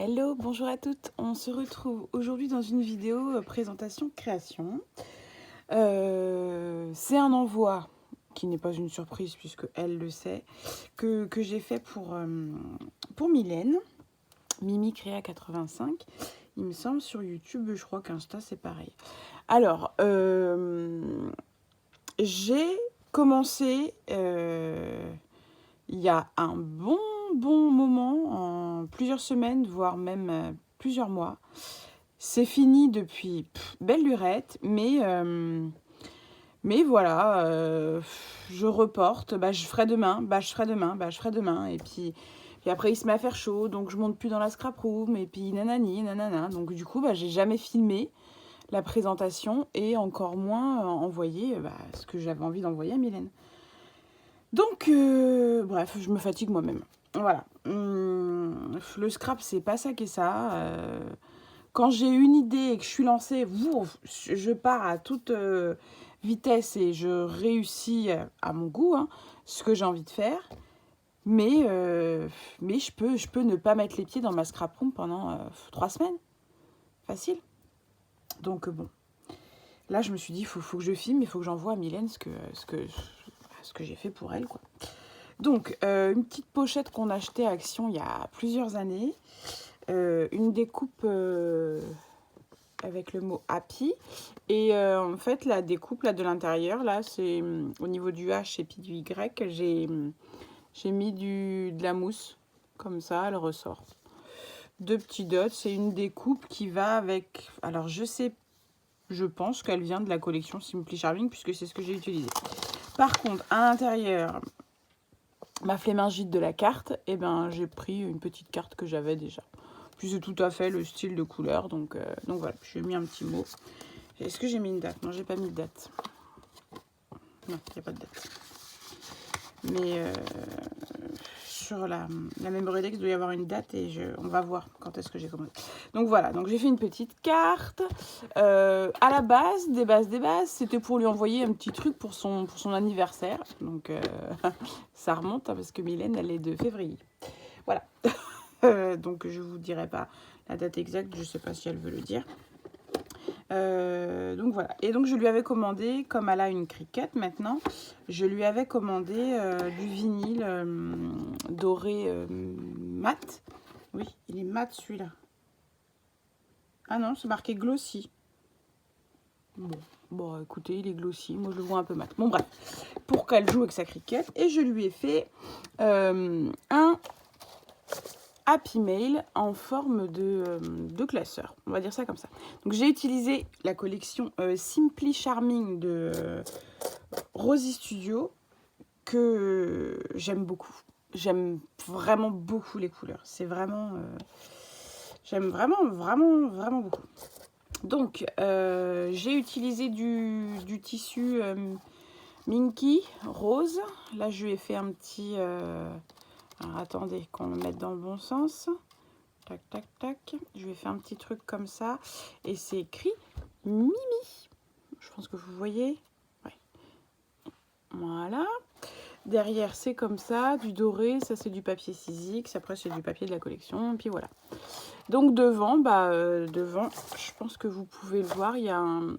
Hello, bonjour à toutes. On se retrouve aujourd'hui dans une vidéo présentation création. C'est un envoi qui n'est pas une surprise puisque elle le sait, que j'ai fait pour Mylène, Mimi Créa 85. Il me semble sur YouTube, je crois qu'Insta c'est pareil. Alors, j'ai commencé il y a un bon moment, en plusieurs semaines, voire même plusieurs mois. C'est fini depuis belle lurette, mais voilà, je reporte, je ferai demain, je ferai demain, je ferai demain, et puis après il se met à faire chaud, donc je monte plus dans la scrap room, et puis nanani, nanana, donc du coup, j'ai jamais filmé la présentation, et encore moins envoyé ce que j'avais envie d'envoyer à Mylène. Donc, bref, je me fatigue moi-même. Voilà. Le scrap, c'est pas ça qu'est ça. Quand j'ai une idée et que je suis lancée, je pars à toute vitesse et je réussis à mon goût ce que j'ai envie de faire. Mais je peux ne pas mettre les pieds dans ma scrap room pendant 3 semaines. Facile. Donc bon. Là, je me suis dit, faut que je filme, il faut que j'envoie à Mylène ce que j'ai fait pour elle, quoi. Donc, une petite pochette qu'on a achetée à Action il y a plusieurs années. Une découpe avec le mot Happy. Et en fait, la découpe là, de l'intérieur, là, c'est au niveau du H et puis du Y, j'ai mis de la mousse. Comme ça, elle ressort. 2 petits dots. C'est une découpe qui va avec... Alors, je pense qu'elle vient de la collection Simply Charming puisque c'est ce que j'ai utilisé. Par contre, à l'intérieur... ma flémingite de la carte, et j'ai pris une petite carte que j'avais déjà. Puis c'est tout à fait le style de couleur, donc voilà, j'ai mis un petit mot. Est-ce que j'ai mis une date? Non, j'ai pas mis de date. Non, il n'y a pas de date. Mais sur la Memory Dex, il doit y avoir une date et on va voir quand est-ce que j'ai commandé. Donc voilà, donc j'ai fait une petite carte. À la base, des bases, c'était pour lui envoyer un petit truc pour son anniversaire. Donc ça remonte parce que Mylène, elle est de février. Voilà. Donc je vous dirai pas la date exacte, je sais pas si elle veut le dire. Donc voilà. Et donc je lui avais commandé, comme elle a une Cricut maintenant, je lui avais commandé du vinyle doré mat. Oui, il est mat celui-là. Ah non, c'est marqué glossy. Bon, écoutez, il est glossy. Moi, je le vois un peu mat. Bon, bref. Pour qu'elle joue avec sa Cricut. Et je lui ai fait un Happy Mail en forme de classeur. On va dire ça comme ça. Donc, j'ai utilisé la collection Simply Charming de Rosy Studio que j'aime beaucoup. J'aime vraiment beaucoup les couleurs. C'est vraiment... j'aime vraiment beaucoup. Donc, j'ai utilisé du tissu Minky rose. Là, je lui ai fait un petit... alors, attendez, qu'on le mette dans le bon sens. Tac, tac, tac. Je lui ai fait un petit truc comme ça. Et c'est écrit Mimi. Je pense que vous voyez. Ouais. Voilà. Derrière, c'est comme ça, du doré. Ça, c'est du papier Sizzix. Après, c'est du papier de la collection. Et puis voilà. Donc devant, devant, je pense que vous pouvez le voir, il y a un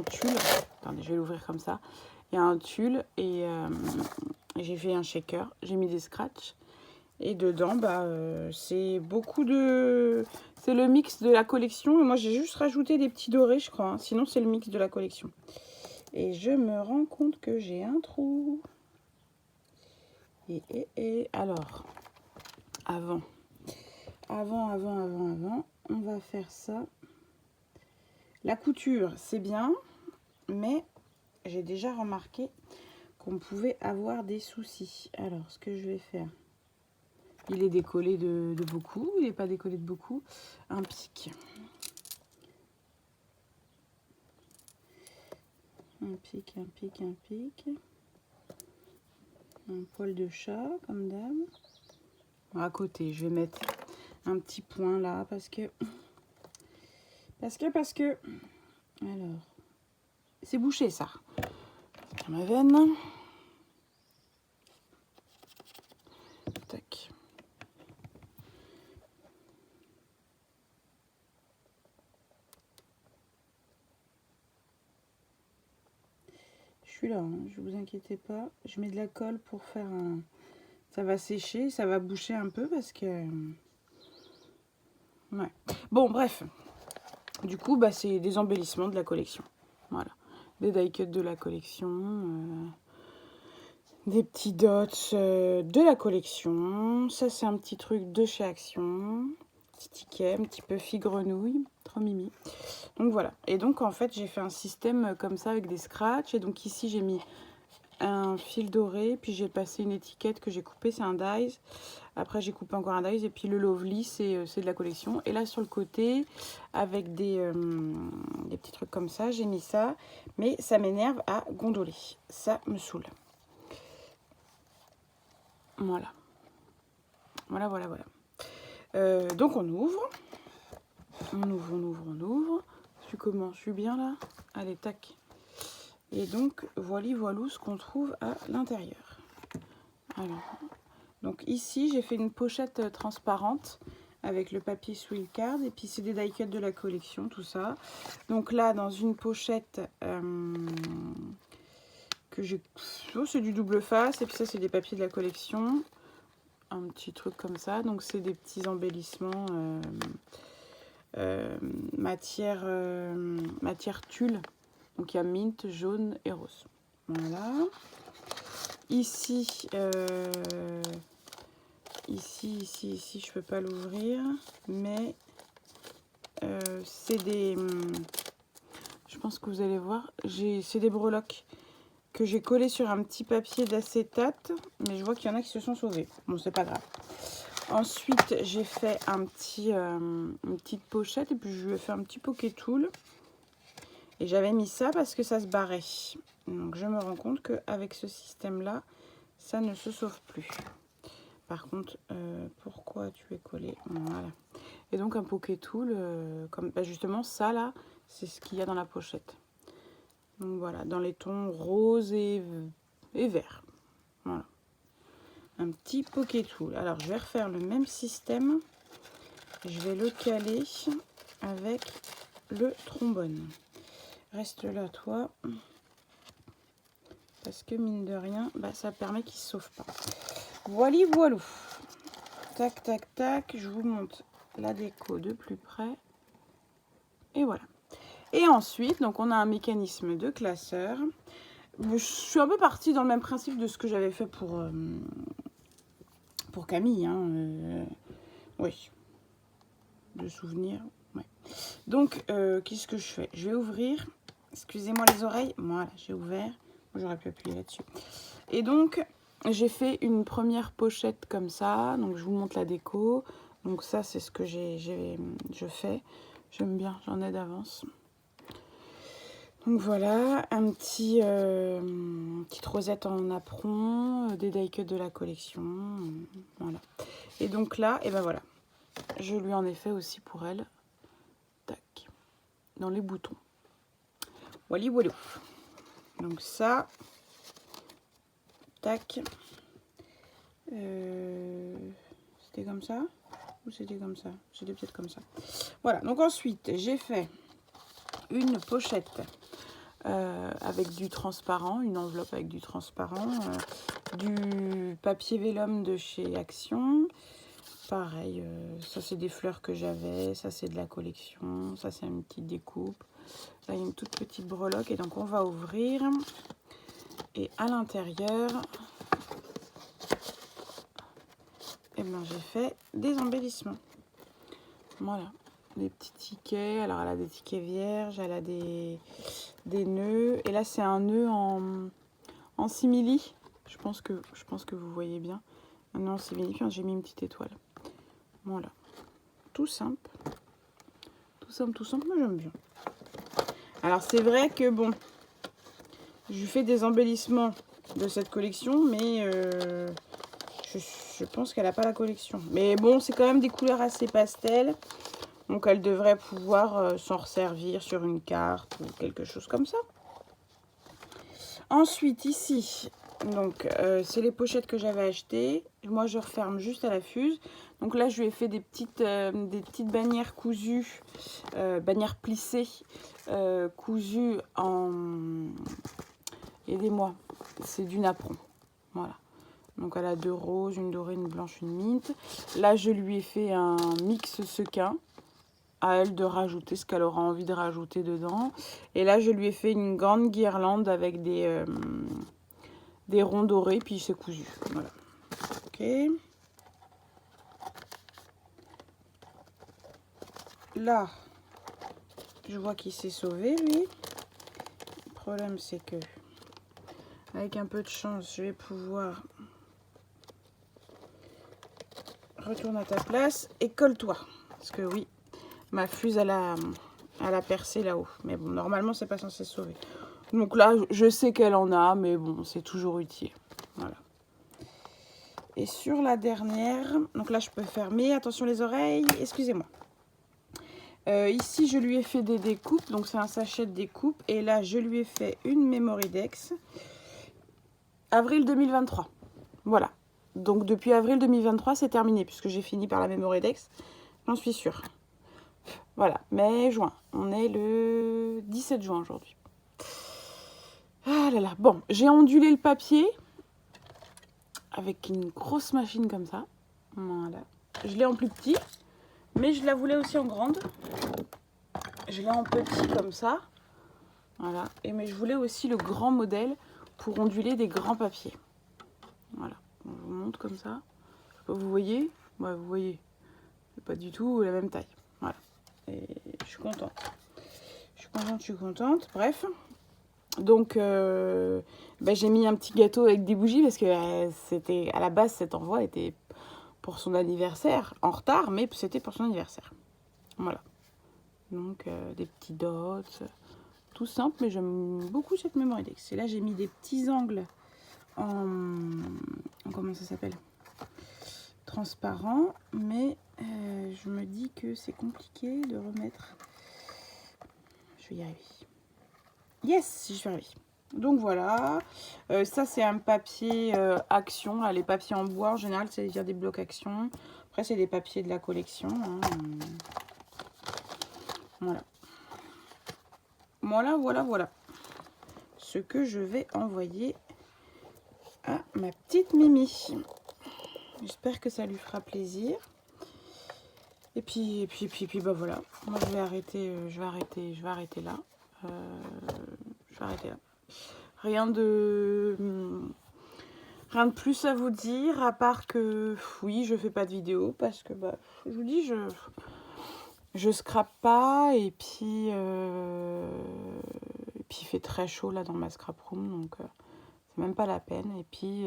tulle. Attendez, je vais l'ouvrir comme ça. Il y a un tulle et j'ai fait un shaker. J'ai mis des scratchs. Et dedans, c'est beaucoup de... c'est le mix de la collection. Et moi, j'ai juste rajouté des petits dorés, je crois. Sinon, c'est le mix de la collection. Et je me rends compte que j'ai un trou. Et alors, avant, on va faire ça. La couture, c'est bien, mais j'ai déjà remarqué qu'on pouvait avoir des soucis. Alors, ce que je vais faire, il est décollé de beaucoup, il n'est pas décollé de beaucoup. Un pic. Un pic. Un poil de chat, comme d'hab. À côté, je vais mettre un petit point là, parce que... Alors, c'est bouché ça. Dans ma veine. Tac. suis là, hein, je vous inquiétez pas. Je mets de la colle pour faire un... Ça va sécher, ça va boucher un peu parce que... Ouais. Bon, bref. Du coup, bah, c'est des embellissements de la collection. Voilà. Des die cuts de la collection. Des petits dots de la collection. Ça, c'est un petit truc de chez Action. Petit ticket, un petit peu fille grenouille. Trop mimi. Donc voilà. Et donc, en fait, j'ai fait un système comme ça avec des scratchs. Et donc ici, j'ai mis un fil doré. Puis j'ai passé une étiquette que j'ai coupée. C'est un dies. Après, j'ai coupé encore un dies. Et puis le lovely, c'est de la collection. Et là, sur le côté, avec des petits trucs comme ça, j'ai mis ça. Mais ça m'énerve à gondoler. Ça me saoule. Voilà. Voilà, voilà, voilà. Donc on ouvre. On ouvre, on ouvre, on ouvre. Je suis comment? Je suis bien là? Allez, tac. Et donc, voilà ce qu'on trouve à l'intérieur. Alors, donc ici, j'ai fait une pochette transparente avec le papier Swill Card. Et puis, c'est des die cuts de la collection, tout ça. Donc là, dans une pochette que j'ai... Oh, c'est du double face. Et puis ça, c'est des papiers de la collection. Un petit truc comme ça. Donc, c'est des petits embellissements matière tulle. Donc, il y a mint, jaune et rose. Voilà. Ici, ici, je peux pas l'ouvrir, mais c'est des... je pense que vous allez voir, c'est des breloques que j'ai collés sur un petit papier d'acétate, mais je vois qu'il y en a qui se sont sauvés. Bon, c'est pas grave. Ensuite, j'ai fait une petite pochette et puis je lui ai fait un petit poké tool. Et j'avais mis ça parce que ça se barrait. Donc, je me rends compte qu'avec ce système-là, ça ne se sauve plus. Par contre, pourquoi tu es collé? Voilà. Et donc, un poké tool, comme bah justement, ça là, c'est ce qu'il y a dans la pochette. Donc, voilà, dans les tons rose et vert. Voilà. Un petit poké tool. Alors, je vais refaire le même système. Je vais le caler avec le trombone. Reste là, toi. Parce que, mine de rien, bah, ça permet qu'il ne se sauve pas. Voilà, voilà. Tac, tac, tac. Je vous montre la déco de plus près. Et voilà. Et ensuite, donc on a un mécanisme de classeur. Je suis un peu partie dans le même principe de ce que j'avais fait pour Camille. Hein, oui. De souvenirs. Ouais. Donc, qu'est-ce que je fais? Je vais ouvrir. Excusez-moi les oreilles. Voilà, j'ai ouvert. J'aurais pu appuyer là-dessus. Et donc, j'ai fait une première pochette comme ça. Donc, je vous montre la déco. Donc, ça, c'est ce que je fais. J'aime bien, j'en ai d'avance. Donc, voilà. Petite rosette en apron. Des die cuts de la collection. Voilà. Et donc là, et ben voilà. Je lui en ai fait aussi pour elle. Tac. Dans les boutons. Voilà, voilà. Donc ça, tac, c'était comme ça ou c'était comme ça? C'était peut-être comme ça. Voilà, donc ensuite, j'ai fait une pochette avec du transparent, une enveloppe avec du transparent, du papier vélum de chez Action. Pareil, ça c'est des fleurs que j'avais, ça c'est de la collection, ça c'est une petite découpe. Là, il y a une toute petite breloque et donc on va ouvrir. Et à l'intérieur, eh ben, j'ai fait des embellissements. Voilà, des petits tickets. Alors, elle a des tickets vierges, elle a des nœuds. Et là, c'est un nœud en simili. Je pense que vous voyez bien. Un nœud en simili, puis j'ai mis une petite étoile. Voilà, tout simple. Tout simple, tout simple, moi j'aime bien. Alors, c'est vrai que bon, je fais des embellissements de cette collection, mais je pense qu'elle n'a pas la collection. Mais bon, c'est quand même des couleurs assez pastel. Donc, elle devrait pouvoir s'en resservir sur une carte ou quelque chose comme ça. Ensuite, ici, donc c'est les pochettes que j'avais achetées. Moi, je referme juste à la fuse. Donc là, je lui ai fait des petites bannières cousues, bannières plissées, cousues Aidez-moi. C'est du napperon. Voilà. Donc elle a 2 roses, une dorée, une blanche, une mint. Là, je lui ai fait un mix sequin. À elle de rajouter ce qu'elle aura envie de rajouter dedans. Et là, je lui ai fait une grande guirlande avec des ronds dorés, puis c'est cousu. Voilà. Ok. Là, je vois qu'il s'est sauvé, lui. Le problème, c'est que, avec un peu de chance, je vais pouvoir... Retourne à ta place et colle-toi. Parce que oui, ma fuse, elle a percé là-haut. Mais bon, normalement, c'est pas censé se sauver. Donc là, je sais qu'elle en a, mais bon, c'est toujours utile. Voilà. Et sur la dernière, donc là, je peux fermer. Attention les oreilles, excusez-moi. Ici, je lui ai fait des découpes. Donc, c'est un sachet de découpe. Et là, je lui ai fait une Memoridex. Avril 2023. Voilà. Donc, depuis avril 2023, c'est terminé. Puisque j'ai fini par la Memoridex. J'en suis sûre. Voilà. Mai, juin. On est le 17 juin aujourd'hui. Ah là là. Bon, j'ai ondulé le papier. Avec une grosse machine comme ça. Voilà. Je l'ai en plus petit. Mais je la voulais aussi en grande. Je l'ai en petit comme ça. Voilà. Mais je voulais aussi le grand modèle pour onduler des grands papiers. Voilà. On vous montre comme ça. Vous voyez? Ouais, vous voyez. C'est pas du tout la même taille. Voilà. Et je suis contente. Je suis contente. Bref. Donc, j'ai mis un petit gâteau avec des bougies parce que c'était à la base, cet envoi était pour son anniversaire. En retard, mais c'était pour son anniversaire. Voilà. Donc, des petits dots. Tout simple, mais j'aime beaucoup cette Memoridex. Et là, j'ai mis des petits angles en comment ça s'appelle? Transparent. Mais je me dis que c'est compliqué de remettre. Je vais y arriver. Yes, j'y suis arrivée. Donc voilà. Ça, c'est un papier Action. Là, les papiers en bois, en général, c'est via des blocs Action. Après, c'est des papiers de la collection. Hein. Voilà. Voilà. Ce que je vais envoyer à ma petite Mimi. J'espère que ça lui fera plaisir. Et puis bah voilà. Moi, je vais arrêter là. Rien de plus à vous dire, à part que oui, je fais pas de vidéo parce que bah, je vous dis, je scrape pas et puis il fait très chaud là dans ma scrap room, donc c'est même pas la peine. Et puis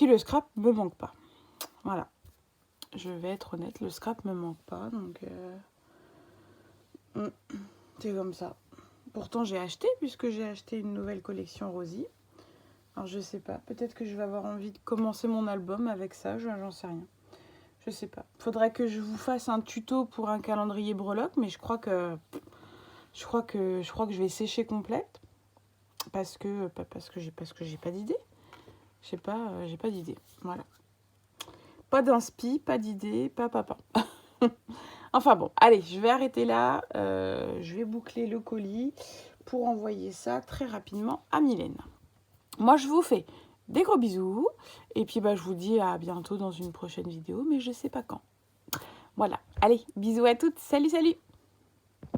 le scrap me manque pas. Voilà. Je vais être honnête, le scrap me manque pas, donc c'est comme ça. Pourtant j'ai acheté, puisque j'ai acheté une nouvelle collection Rosie. Alors je sais pas, peut-être que je vais avoir envie de commencer mon album avec ça, j'en sais rien. Je sais pas. Faudrait que je vous fasse un tuto pour un calendrier breloque, mais je crois que je vais sécher complète parce que j'ai pas d'idée. J'ai pas d'idée. Voilà. Pas d'inspi, pas d'idée, pas papa. Enfin bon, allez, je vais arrêter là. Je vais boucler le colis pour envoyer ça très rapidement à Mylène. Moi, je vous fais des gros bisous. Et puis, bah, je vous dis à bientôt dans une prochaine vidéo, mais je sais pas quand. Voilà. Allez, bisous à toutes. Salut, salut!